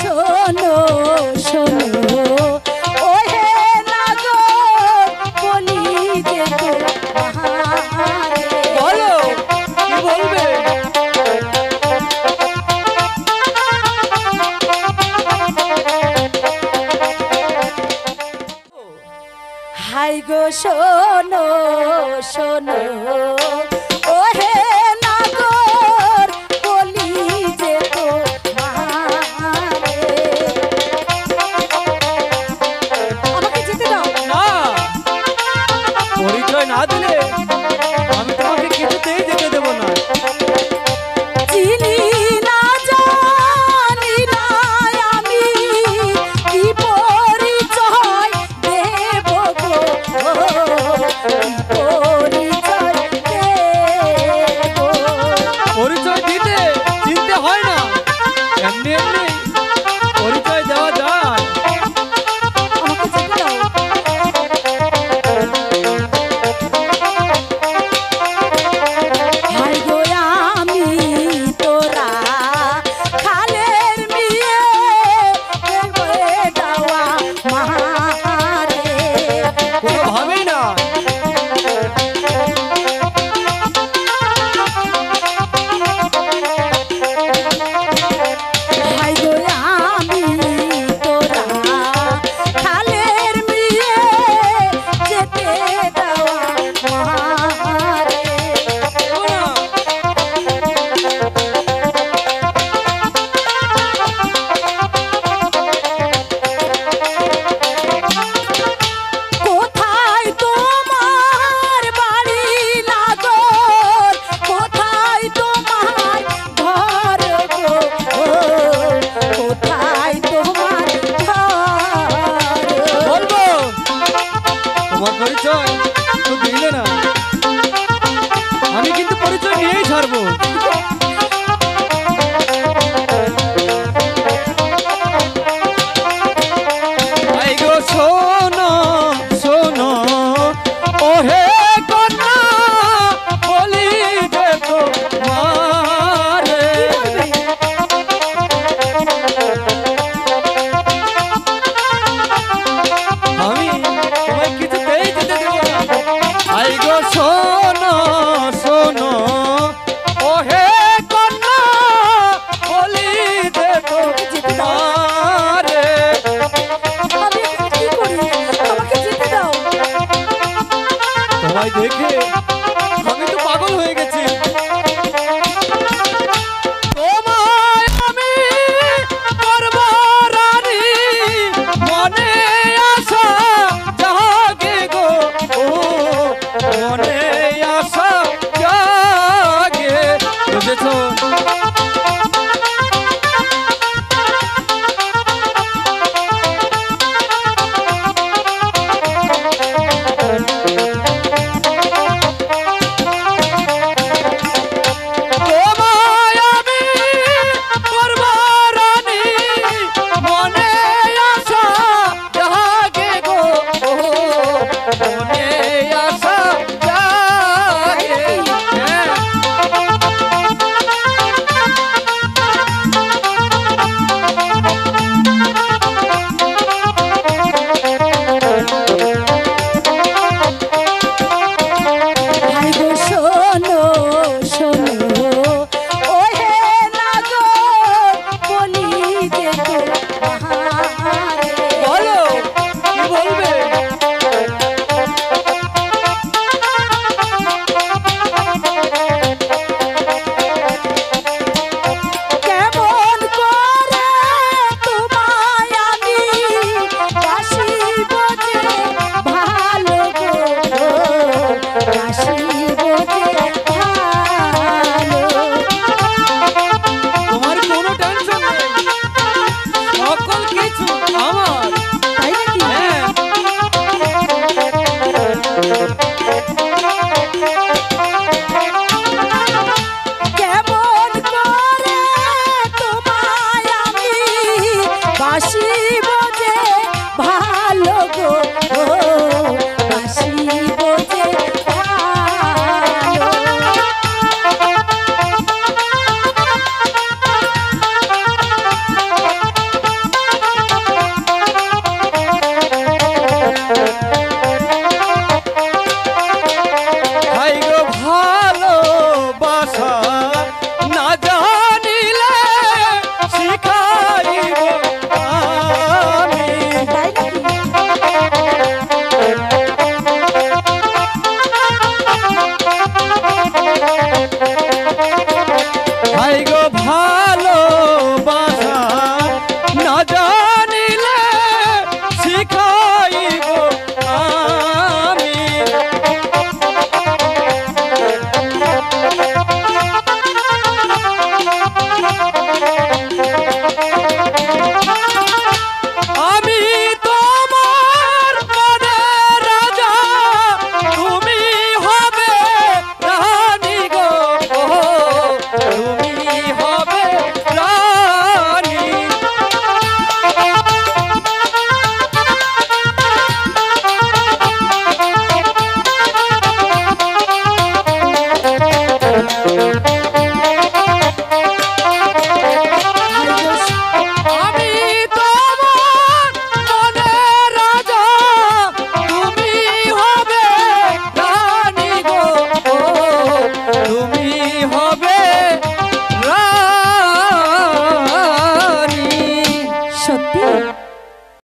শোনো শোনো ওহে নাগর বলি যে তোমারে। বলো কি বলবে? হাই গো শোনো শোনো ওহে নাগর বলি যে তোমারে। আমাকে যেতে দাও। না, পরিচয় না দিলে আমি তোমাকে কিছুতেই যেতে দেব না। চিনি না জানি না আমি কি পরিচয় দেব গো, পরিচয় দেব। পরিচয় দিতে চিনতে হয় না, এমনি এমনি পরিচয় দেওয়া যায়। আমাকে যেতে দাও। হাই গো আমি তোরা খালের মিয়ে হয়ে যাওয়া মারে। কোনোভাবেই না। হাই গো আমি তোরা খালের মিয়ে যেতে দেওয়া মারে। দেব না। কোথায় তোমার বাড়ি নাগর, কোথায় তোমার ঘর গো, কোথায় তোমার ঘর। বলবো তোমার পরিচয় তো দিলে না, আমি কিন্তু পরিচয় নিয়েই ছাড়বো। আই গো শোনো শোনো ওহে কন্যা বলি যে তোমারে। আমি তোমায় কিছুতেই যেতে দেব না। আই গো শোনো শোনো ওহে কন্যা বলি যে তোমারে। আমি এখন কি করি? আমাকে যেতে দাও। তোমায় দেখে আমি তো পাগল হয়ে গেছি। তোমায় আমি করব রানী, মনে আশা জাগে গো, ও মনে আশা জাগে। বুঝেছো? তোমায় আমি করব রানী, মনে আশা জাগে গো, ও মনে আশা জাগে। হ্যাঁ। হাই গো শোনো শোনো ওহে নাগর বলি যে তোমারে। বলো কি বলবে? কেমন করে তোমায় আমি বাসিব যে ভালো গো, বাসিব যে ভালো। তোমার কোনো টেনশন নেই, সকল কিছু আমার। তাই নাকি? হ্যাঁ। কেমন করে তোমায় আমি বাসিব